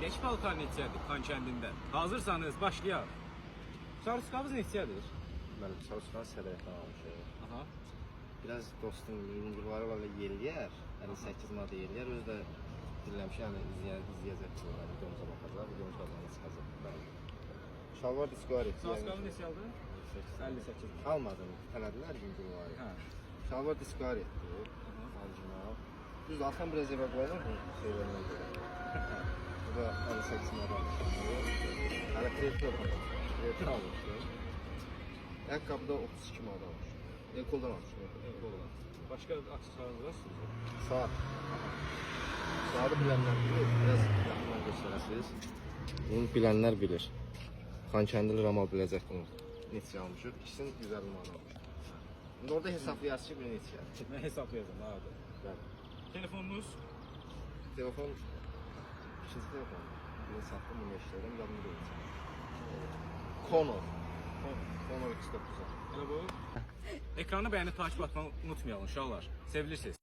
Heç paltar neçədir Xankəndində? Hazırsanız başlayaq. Sarısqabız neçədir? Mən çalışkan sədəqdən almışım. Aha. Biraz dostum yumruları var yerləyər. 58 madde yerləyər. Özü də dinləmişəm, yəni izləyəcək videomuza baxacaq. Videomuz qazanı çıxacaq. Şalvar diskoari. Sarısqabız neçə aldı? 58. Almadım. Tələdilər yumruları. Hə. Şalvar diskoari. Orijinal. Düz alsam biraz evə qoyulur bu şeylərdən görə. Bu da 58 madde almışım. Hələ kredi almışım. Kredi almışım. Ayaqqabıda 32 madde almışım. Ekoldan almışım. Ekoldan. Başqa aksesuarınız var sizdə? Saat. Saatı bilənlər bilir. Biraz yaxından göstərəsiniz. Bunu bilənlər bilir. Xankəndili Ramal biləcək bunu. Neçə almışıq? İkisini 150 manat almışıq. İndi orada hesablayarız ki, biri neçə. Mən hesablayacağım, abi. Bəli. Telefonunuz? Telefon, ikinci telefon. Birini satdım, bunu işləyirəm, yadını görəcəm. Konor. Konor X9. Elə bu. Ekranı bəyənib takip atmayı unutmayalım uşaqlar. Sevilirsiniz.